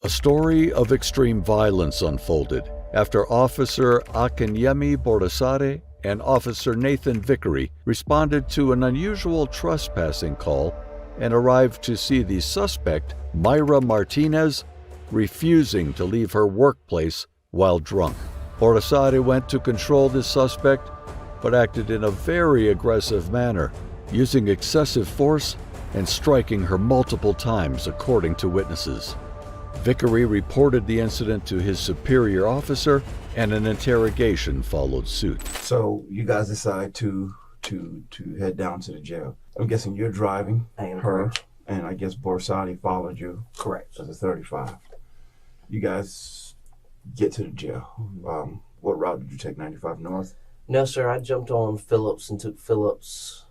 A story of extreme violence unfolded after Officer Akinyemi Borisade and Officer Nathan Vickery responded to an unusual trespassing call and arrived to see the suspect, Mayra Martinez, refusing to leave her workplace while drunk. Borisade went to control the suspect, but acted in a very aggressive manner, using excessive force and striking her multiple times, according to witnesses. Vickery reported the incident to his superior officer, and an interrogation followed suit. So you guys decide to head down to the jail. I'm guessing you're driving her, correct. And I guess Borisade followed you. Correct. As a 35. You guys get to the jail. What route did you take? 95 North? No, sir. I jumped on Phillips and took Phillips,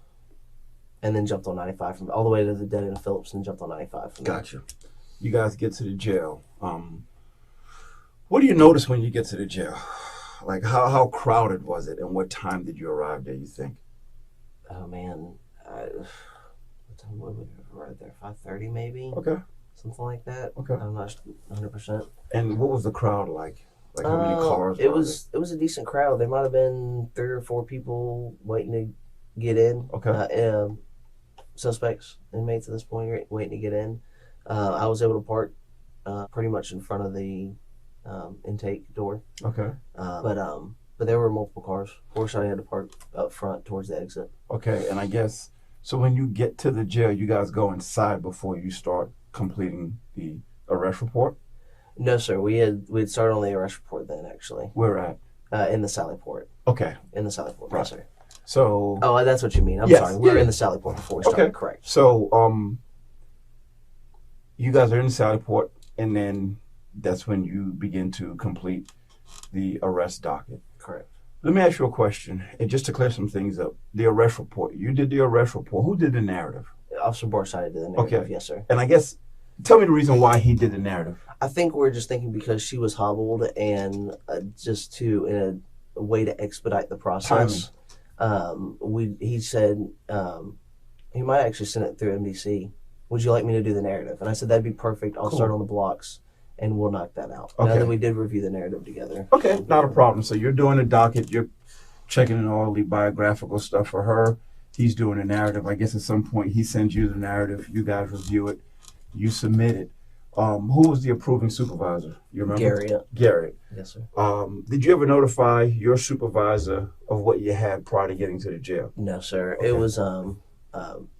and then jumped on 95 from all the way to the dead end of Phillips, and jumped on 95 from there. Gotcha. You guys get to the jail. What do you notice when you get to the jail? Like, how crowded was it, and what time did you arrive there, you think? Oh, man. What time would we arrive there? 5:30 maybe? Okay. Something like that. Okay. I'm not 100%. And what was the crowd like? Like, how many cars It were was a decent crowd. There might have been 3 or 4 people waiting to get in. Okay. Suspects, inmates at this point, waiting to get in. I was able to park pretty much in front of the intake door. Okay. But there were multiple cars. Fortunately, I had to park up front towards the exit. Okay, and I guess, so when you get to the jail, you guys go inside before you start completing the arrest report? No, sir. We'd started on the arrest report then, actually. Where at? In the Sally Port. Okay. In the Sally Port, Right. yes, sir. So... Oh, that's what you mean. I'm Yes, sorry. We were yeah. in the Sally Port before we started, Okay. correct. So, you guys are in the Sally Port, and then that's when you begin to complete the arrest docket. Correct. Let me ask you a question, and just to clear some things up. The arrest report. You did the arrest report. Who did the narrative? Officer Borisade did the narrative, Okay. yes, sir. And I guess, tell me the reason why he did the narrative. I think we're just thinking because she was hobbled and just to, in a way to expedite the process. He said he might actually send it through MDC. Would you like me to do the narrative? And I said, that'd be perfect. I'll Cool. start on the blocks and we'll knock that out. Okay. And then we did review the narrative together. Okay, not a problem. So you're doing the docket, you're checking in all the biographical stuff for her. He's doing the narrative. I guess at some point he sends you the narrative, you guys review it, you submit it. Who was the approving supervisor? You remember? Garrett. Yes, sir. Did you ever notify your supervisor of what you had prior to getting to the jail? No, sir. Okay. It was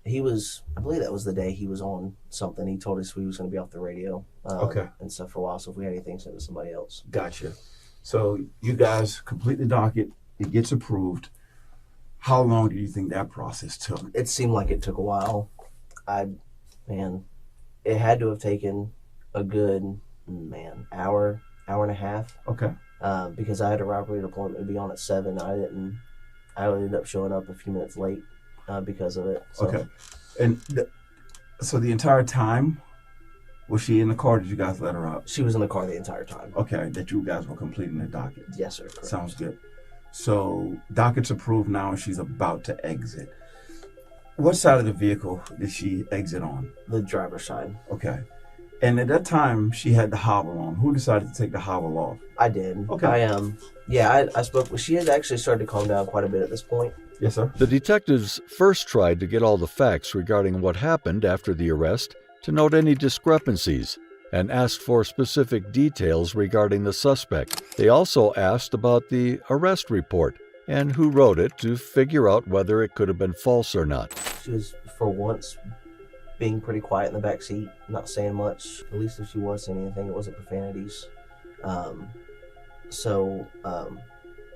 he was, I believe that was the day he was on something. He told us he was going to be off the radio and stuff for a while. So if we had anything, send it to somebody else. Gotcha. So you guys complete the docket, it gets approved. How long do you think that process took? It seemed like it took a while. It had to have taken a good, hour and a half. Okay. Because I had a robbery deployment to be on at 7. I ended up showing up a few minutes late because of it. So. Okay. And so the entire time, was she in the car? Did you guys let her out? She was in the car the entire time. Okay, that you guys were completing the docket. Yes, sir. Correct. Sounds good. So docket's approved now and she's about to exit. What side of the vehicle did she exit on? The driver's side. Okay. And at that time, she had the hobble on. Who decided to take the hobble off? I did. Okay. I spoke. She had actually started to calm down quite a bit at this point. Yes, sir. The detectives first tried to get all the facts regarding what happened after the arrest to note any discrepancies and asked for specific details regarding the suspect. They also asked about the arrest report and who wrote it to figure out whether it could have been false or not. She was, for once, being pretty quiet in the back seat, not saying much. At least if she was saying anything, it wasn't profanities. I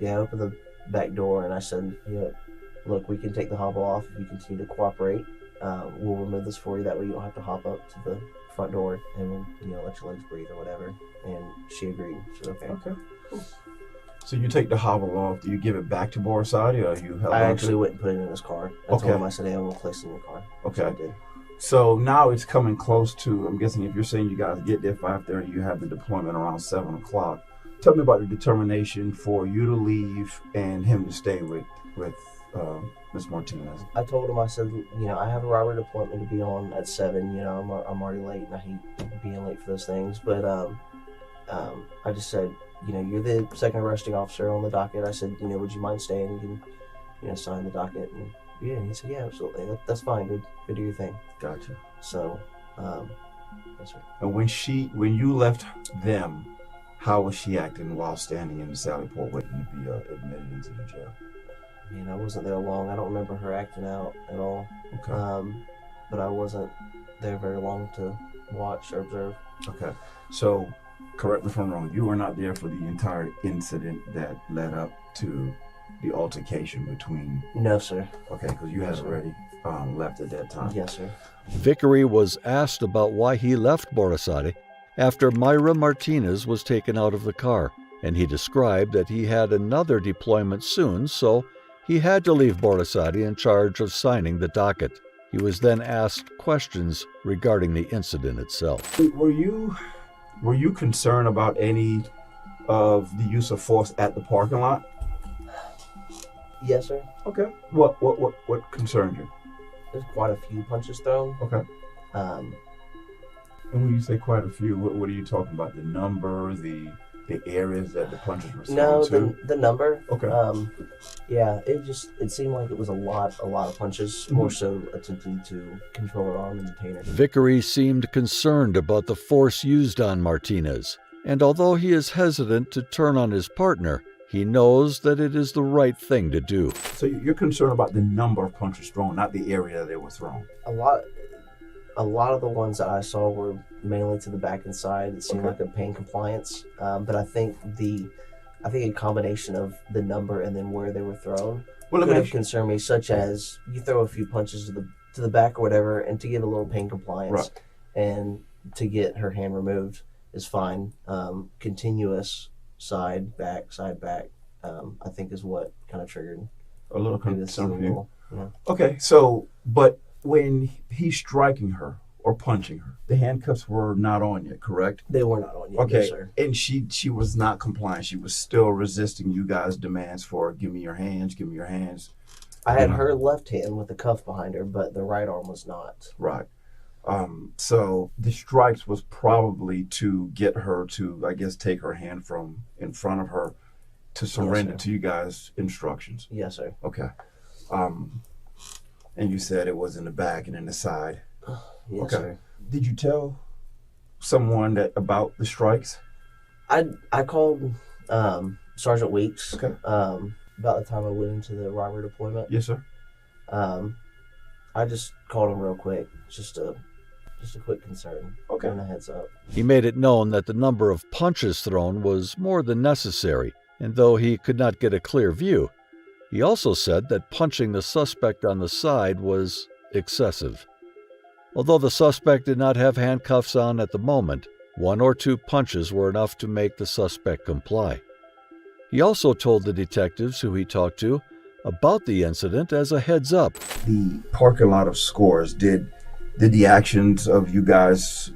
opened the back door and I said, look, we can take the hobble off if you continue to cooperate. We'll remove this for you. That way you don't have to hop up to the front door and we'll, let your legs breathe or whatever. And she agreed. She said, okay. Okay, cool. So you take the hobble off. Do you give it back to Borisade or you held I on actually to it? went and put it in his car. I told him, I said, hey, I'm going to place it in your car. Okay. So I did. So now it's coming close to, I'm guessing if you're saying you guys get there 5:30, you have the deployment around 7 o'clock. Tell me about the determination for you to leave and him to stay with Miss Martinez? I told him, I said, I have a robbery appointment to be on at 7. I'm already late, and I hate being late for those things. But I just said, you're the second arresting officer on the docket. I said, would you mind staying? You can, sign the docket. And yeah, he said, yeah, absolutely. That's fine. Go do your thing. Gotcha. So, yes, sir. And when you left them, how was she acting while standing in the Sally Port waiting to be admitted into the jail? I wasn't there long. I don't remember her acting out at all. Okay. But I wasn't there very long to watch or observe. Okay. So, correct me if I'm wrong, you were not there for the entire incident that led up to the altercation between... No, sir. Okay, because you had already left at that time. Yes, sir. Vickery was asked about why he left Borisade after Mayra Martinez was taken out of the car, and he described that he had another deployment soon, so he had to leave Borisade in charge of signing the docket. He was then asked questions regarding the incident itself. Were you concerned about any of the use of force at the parking lot? Yes, sir. Okay. What concerned you? There's quite a few punches thrown. Okay. Um, And when you say quite a few, what are you talking about? The number, the areas that the punches were thrown no, to? the number. Okay. Yeah, it seemed like it was a lot of punches, more so attempting to control her arm and detain her. Vickery seemed concerned about the force used on Martinez, and although he is hesitant to turn on his partner, he knows that it is the right thing to do. So you're concerned about the number of punches thrown, not the area they were thrown. A lot of the ones that I saw were mainly to the back and side. It seemed like a pain compliance, but I think a combination of the number and then where they were thrown could have concerned me, such as you throw a few punches to the back or whatever, and to get a little pain compliance, right, and to get her hand removed is fine. Continuous side back, I think is what kind of triggered a little concern for you. Yeah. Okay, so but when he's striking her or punching her, the handcuffs were not on yet, correct? They were not on yet. Okay, Yes, sir. and she was not compliant. She was still resisting you guys' demands for give me your hands, give me your hands. I had her left hand with the cuff behind her, but the right arm was not. Right. So the strikes was probably to get her to, I guess, take her hand from in front of her to surrender to you guys' instructions. Yes, sir. Okay. And you said it was in the back and in the side. Yes, okay. sir. Did you tell someone about the strikes? I called Sergeant Weeks. Okay. About the time I went into the robbery deployment. Yes, sir. I just called him real quick, just a quick concern. Okay. And a heads up. He made it known that the number of punches thrown was more than necessary, and though he could not get a clear view, he also said that punching the suspect on the side was excessive. Although the suspect did not have handcuffs on at the moment, 1 or 2 punches were enough to make the suspect comply. He also told the detectives who he talked to about the incident as a heads up. The parking lot of Scores, did the actions of you guys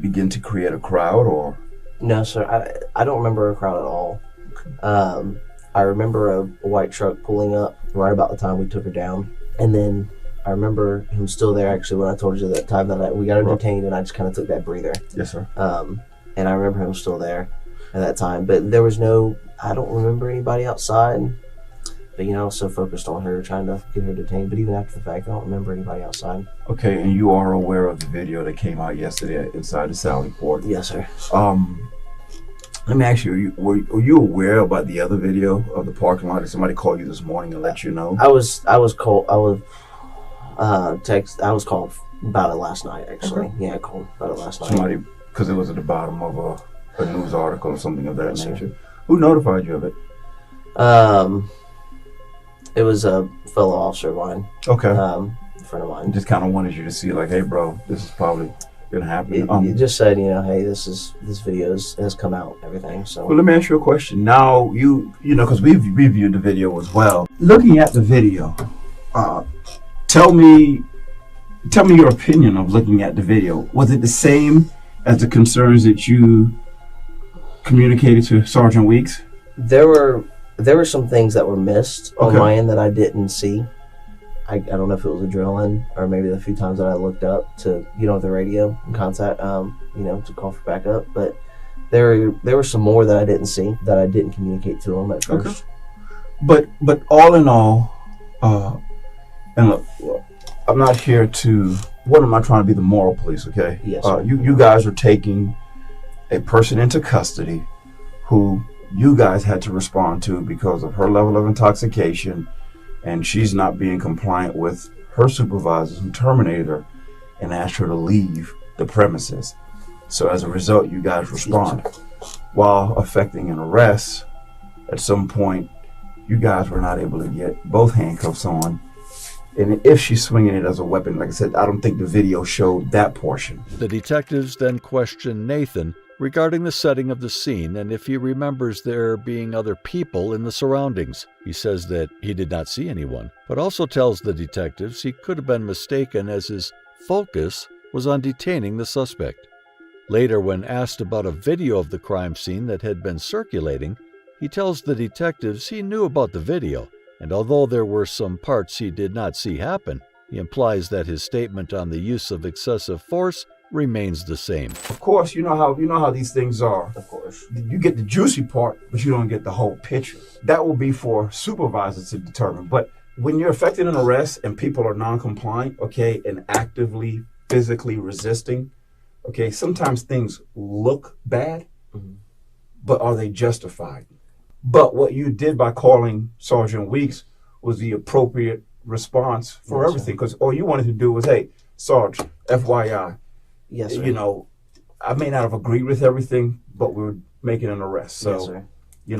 begin to create a crowd, or? No, sir. I don't remember a crowd at all. I remember a white truck pulling up right about the time we took her down, and then I remember him still there actually when I told you that time that we got her detained, and I just kind of took that breather. Yes, sir. And I remember him still there at that time, but there was I don't remember anybody outside, but I was so focused on her trying to get her detained, but even after the fact, I don't remember anybody outside. Okay, and you are aware of the video that came out yesterday inside the Sally Port? Yes, sir. Let me ask you, were you aware about the other video of the parking lot? Did somebody call you this morning and let you know? I was called about it last night, actually. Okay. Yeah, I called about it last night. Somebody, because it was at the bottom of a news article or something of that nature. Who notified you of it? It was a fellow officer of mine. Okay. A friend of mine. Just kind of wanted you to see, like, hey, bro, this is probably gonna happen. It just said, hey, this video has come out, everything. So. Well, let me ask you a question. Now, because we've reviewed the video as well. Looking at the video, tell me your opinion of looking at the video. Was it the same as the concerns that you communicated to Sergeant Weeks? There were there were some things that were missed on Okay. my end that I didn't see. I don't know if it was adrenaline or maybe the few times that I looked up to, the radio and contact, to call for backup. But there were some more that I didn't see that I didn't communicate to them at first. Okay. But all in all, and look, I'm not here to. What am I trying to be the moral police? Okay. Yes, sir. You guys are taking a person into custody who you guys had to respond to because of her level of intoxication, and she's not being compliant with her supervisors who terminated her and asked her to leave the premises. So as a result, you guys respond. While affecting an arrest, at some point, you guys were not able to get both handcuffs on. And if she's swinging it as a weapon, like I said, I don't think the video showed that portion. The detectives then question Nathan regarding the setting of the scene and if he remembers there being other people in the surroundings. He says that he did not see anyone, but also tells the detectives he could have been mistaken as his focus was on detaining the suspect. Later, when asked about a video of the crime scene that had been circulating, he tells the detectives he knew about the video, and although there were some parts he did not see happen, he implies that his statement on the use of excessive force remains the same. Of course, you know how these things are. Of course. You get the juicy part, but you don't get the whole picture. That will be for supervisors to determine. But when you're affecting an arrest and people are non-compliant, okay, and actively, physically resisting, okay, sometimes things look bad, but are they justified? But what you did by calling Sergeant Weeks was the appropriate response for everything, because all you wanted to do was, hey, Sarge, FYI, Yes, sir. I may not have agreed with everything, but we're making an arrest. So, Yes, sir.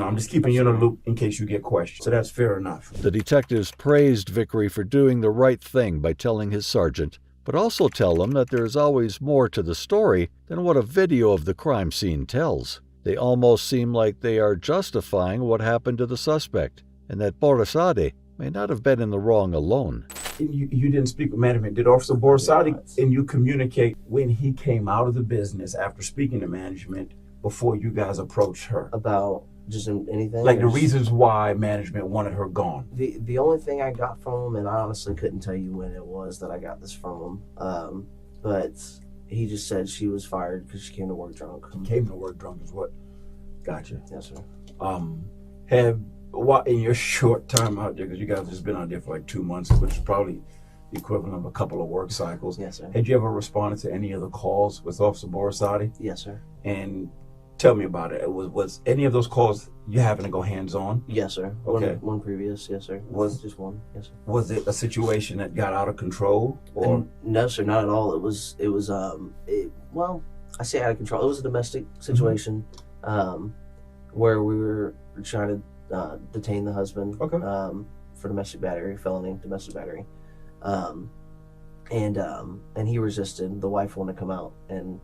I'm just keeping you in a loop in case you get questions. So that's fair enough. The detectives praised Vickery for doing the right thing by telling his sergeant, but also tell him that there is always more to the story than what a video of the crime scene tells. They almost seem like they are justifying what happened to the suspect, and that Borisade may not have been in the wrong alone. You didn't speak with management. Did Officer Borisade and you communicate when he came out of the business after speaking to management before you guys approached her? About just anything? Like the reasons why management wanted her gone. The only thing I got from him, and I honestly couldn't tell you when it was that I got this from him, but he just said she was fired because she came to work drunk. Came to work drunk is what? Gotcha. Yes, sir. What in your short time out there, because you guys have just been out there for like 2 months, which is probably the equivalent of a couple of work cycles. Yes, sir. Had you ever responded to any of the calls with Officer Borisade? Yes, sir. And tell me about it. Was any of those calls you having to go hands-on? Yes, sir. Okay. One previous, yes, sir. Was just one, yes, sir. Was it a situation that got out of control, or And no, sir, not at all. It was well, I say out of control. It was a domestic situation, where we were trying to detain the husband for domestic battery, felony domestic battery, and he resisted. The wife wanted to come out and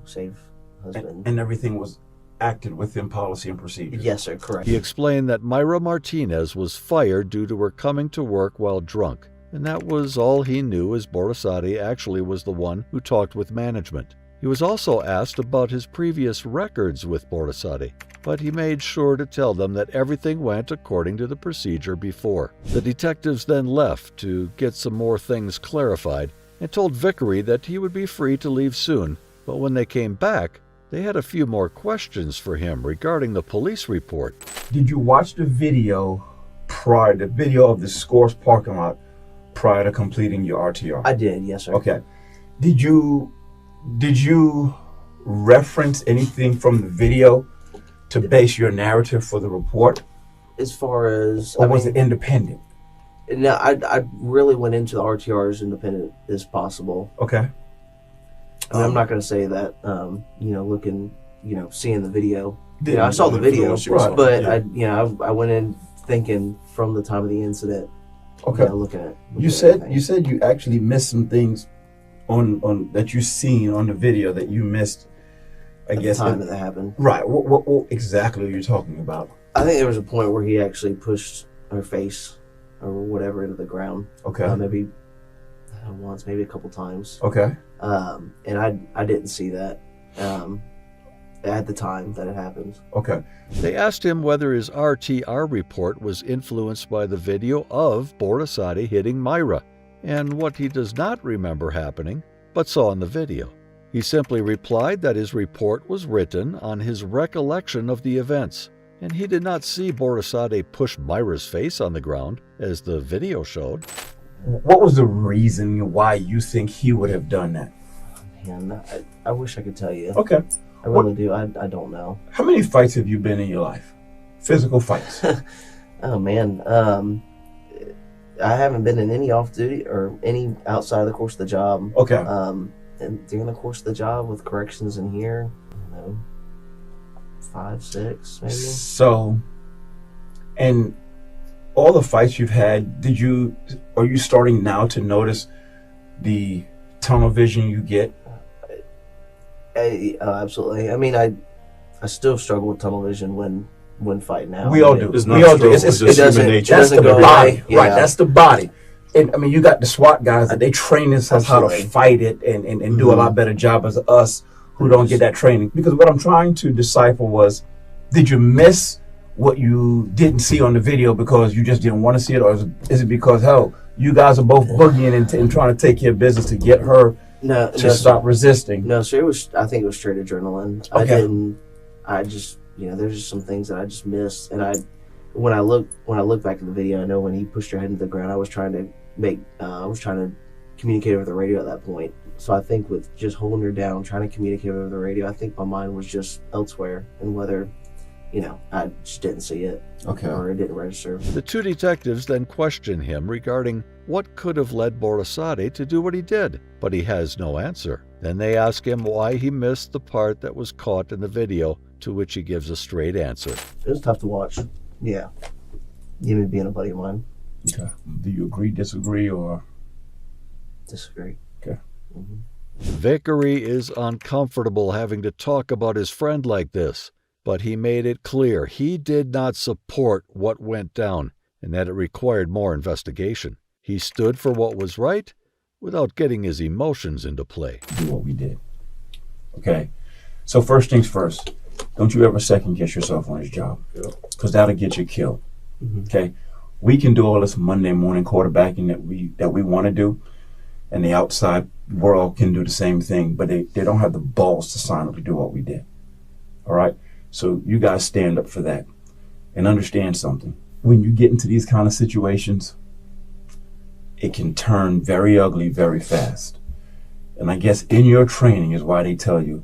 save husband. and everything was acted within policy and procedures? Yes, sir, correct. He explained that Mayra Martinez was fired due to her coming to work while drunk, and that was all he knew, as Borisade actually was the one who talked with management. He was also asked about his previous records with Borisade, but he made sure to tell them that everything went according to the procedure before. The detectives then left to get some more things clarified and told Vickery that he would be free to leave soon, but when they came back, they had a few more questions for him regarding the police report. Did you watch the video of the Scores parking lot prior to completing your RTR? I did, yes, sir. Okay. Did you reference anything from the video to base your narrative for the report, As far as or was it independent? No, I really went into the RTR as independent as possible. Okay. I mean, I'm not going to say that, looking, seeing the video. Didn't I saw the video, influence your response, but yeah. I went in thinking from the time of the incident. Okay. Looking at You said you actually missed some things on that you seen on the video that you missed. I guess the time that happened. Right. What exactly are you talking about? I think there was a point where he actually pushed her face or whatever into the ground. Okay. Maybe once, maybe a couple times. Okay. And I didn't see that. at the time that it happened. Okay. They asked him whether his RTR report was influenced by the video of Borisade hitting Mayra, and what he does not remember happening, but saw in the video. He simply replied that his report was written on his recollection of the events, and he did not see Borisade push Mayra's face on the ground, as the video showed. What was the reason why you think he would have done that? Man, I wish I could tell you. Okay. I really do. I don't know. How many fights have you been in your life? Physical fights? Oh, man. I haven't been in any off-duty or any outside of the course of the job. Okay. And during the course of the job with corrections in here, 5, 6, maybe. So, and all the fights you've had, are you starting now to notice the tunnel vision you get? Absolutely. I mean, I still struggle with tunnel vision when fighting out. We all do. It's We not all do. struggle, it's just it doesn't- human it nature. That's doesn't the go body, away. right? Yeah. That's the body. And I mean, you got the SWAT guys that they train us as how to Absolutely. fight it and do a lot better job as us who don't get that training. Because what I'm trying to decipher was, did you miss what you didn't see on the video because you just didn't want to see it, or is it because hell, you guys are both boogieing and trying to take care of business to get her No, to stop resisting? No, sir. I think it was straight adrenaline. Okay. I just, there's just some things that I just missed. And when I look back at the video, I know when he pushed her head into the ground, I was trying to communicate over the radio at that point. So I think with just holding her down, trying to communicate over the radio, I think my mind was just elsewhere, and whether, I just didn't see it. Okay. Or it didn't register. The two detectives then question him regarding what could have led Borisade to do what he did, but he has no answer. Then they ask him why he missed the part that was caught in the video, to which he gives a straight answer. It was tough to watch. Yeah. Even being a buddy of mine. Okay. Do you agree, disagree, or? Disagree. Okay. Mm-hmm. Vickery is uncomfortable having to talk about his friend like this, but he made it clear he did not support what went down and that it required more investigation. He stood for what was right without getting his emotions into play. Do what we did. Okay. So first things first, don't you ever second guess yourself on this job, because that'll get you killed. Mm-hmm. Okay. We can do all this Monday morning quarterbacking that we want to do, and the outside world can do the same thing, but they don't have the balls to sign up to do what we did. All right. So you guys stand up for that and understand something. When you get into these kind of situations, it can turn very ugly very fast. And I guess in your training is why they tell you,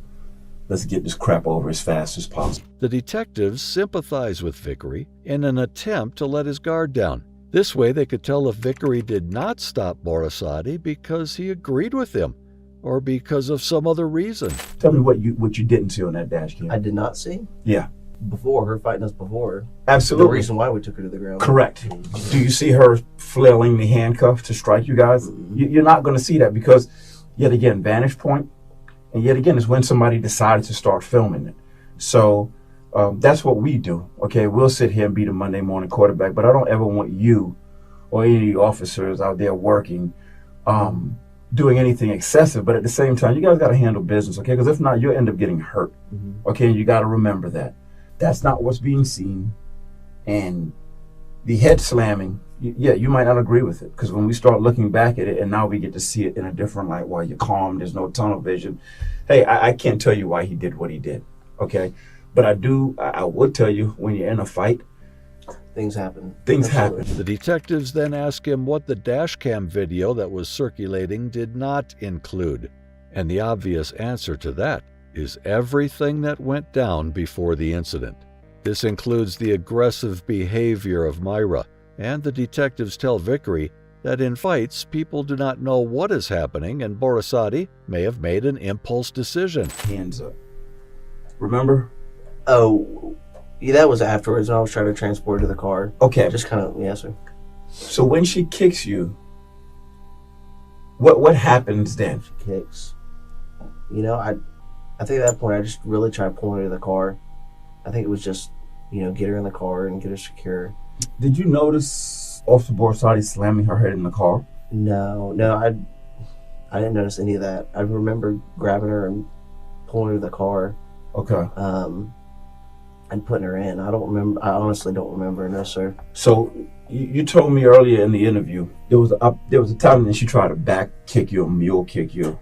let's get this crap over as fast as possible. The detectives sympathize with Vickery in an attempt to let his guard down. This way they could tell if Vickery did not stop Borisade because he agreed with him or because of some other reason. Tell me what you didn't see on that dash cam. I did not see. Yeah. Before her fighting us before. Absolutely. The reason why we took her to the ground. Correct. Do you see her flailing the handcuff to strike you guys? You're not going to see that because, yet again, vantage point, and yet again, it's when somebody decided to start filming it. So that's what we do. Okay, we'll sit here and be the Monday morning quarterback, but I don't ever want you or any of the officers out there working doing anything excessive. But at the same time, you guys got to handle business, okay? Because if not, you'll end up getting hurt. Okay, and you got to remember that. That's not what's being seen. And the head slamming, you might not agree with it, because when we start looking back at it and now we get to see it in a different light while you're calm, there's no tunnel vision. Hey, I can't tell you why he did what he did, okay? But I would tell you, when you're in a fight, Things happen. things Absolutely. happen. The detectives then ask him what the dashcam video that was circulating did not include. And the obvious answer to that is everything that went down before the incident. This includes the aggressive behavior of Mayra, and the detectives tell Vickery that in fights, people do not know what is happening, and Borisade may have made an impulse decision. Hands up. Remember? Oh, yeah, that was afterwards, and I was trying to transport her to the car. Okay. Just kind of, yes, sir. So when she kicks you, what happens then? Kicks. I think at that point I just really tried pulling her to the car. I think it was just, get her in the car and get her secure. Did you notice Officer Borisade slamming her head in the car? No, I didn't notice any of that. I remember grabbing her and pulling her to the car. Okay. And putting her in. I don't remember. I honestly don't remember. No, sir. So you told me earlier in the interview there was a time that she tried to back kick you, or mule kick you.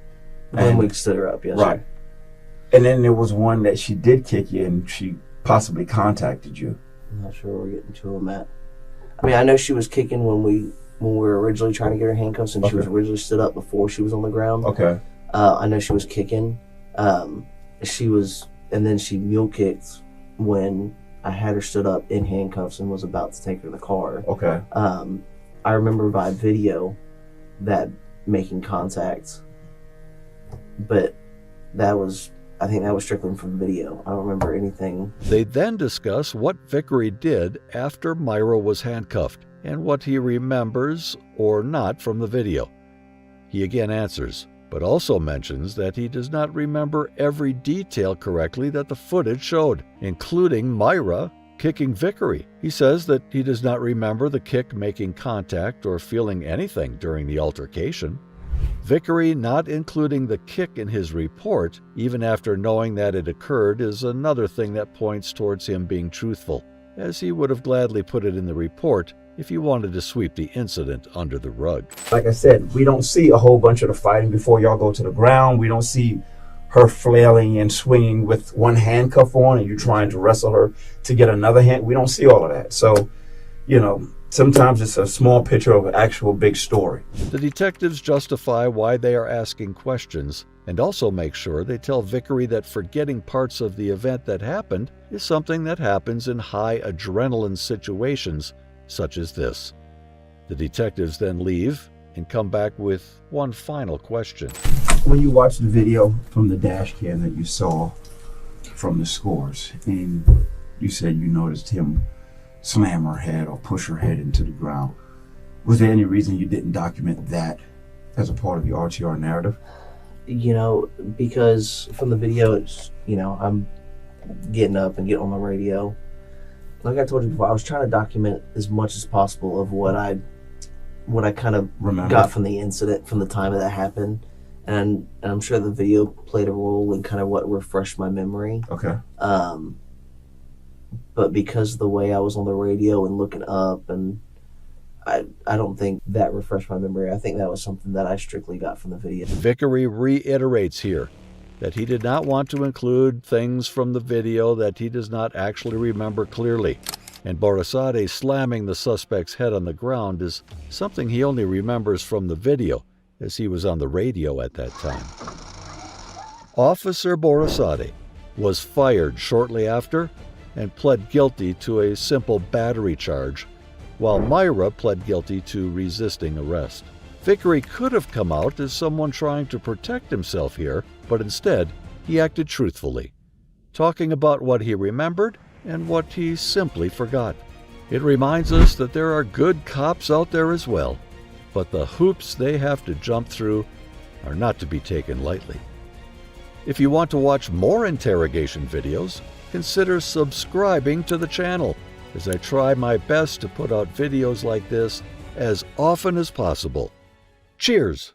When we stood her up, yes. Right. Sir. And then there was one that she did kick you, and she possibly contacted you. I'm not sure where we're getting to them at. I mean, I know she was kicking when we were originally trying to get her handcuffs, and she was originally stood up before she was on the ground. Okay. I know she was kicking. And then she mule kicked when I had her stood up in handcuffs and was about to take her to the car. Okay. I remember by video that making contact, but I think that was strictly from video. I don't remember anything. They then discuss what Vickery did after Mayra was handcuffed and what he remembers or not from the video. He again answers, but also mentions that he does not remember every detail correctly that the footage showed, including Mayra kicking Vickery. He says that he does not remember the kick making contact or feeling anything during the altercation. Vickery not including the kick in his report, even after knowing that it occurred, is another thing that points towards him being truthful, as he would have gladly put it in the report if he wanted to sweep the incident under the rug. Like I said, we don't see a whole bunch of the fighting before y'all go to the ground. We don't see her flailing and swinging with one handcuff on and you trying to wrestle her to get another hand. We don't see all of that. So, sometimes it's a small picture of an actual big story. The detectives justify why they are asking questions and also make sure they tell Vickery that forgetting parts of the event that happened is something that happens in high adrenaline situations such as this. The detectives then leave and come back with one final question. When you watch the video from the dash cam that you saw from the scores, and you said you noticed him slam her head or push her head into the ground, was there any reason you didn't document that as a part of the RTR narrative? Because from the video, it's, I'm getting up and getting on the radio. Like I told you before, I was trying to document as much as possible of what I kind of got from the incident, from the time that happened. And I'm sure the video played a role in kind of what refreshed my memory. Okay. But because of the way I was on the radio and looking up, and I don't think that refreshed my memory. I think that was something that I strictly got from the video. Vickery reiterates here that he did not want to include things from the video that he does not actually remember clearly, and Borisade slamming the suspect's head on the ground is something he only remembers from the video, as he was on the radio at that time. Officer Borisade was fired shortly after and pled guilty to a simple battery charge, while Mayra pled guilty to resisting arrest. Vickery could have come out as someone trying to protect himself here, but instead, he acted truthfully, talking about what he remembered and what he simply forgot. It reminds us that there are good cops out there as well, but the hoops they have to jump through are not to be taken lightly. If you want to watch more interrogation videos, consider subscribing to the channel, as I try my best to put out videos like this as often as possible. Cheers!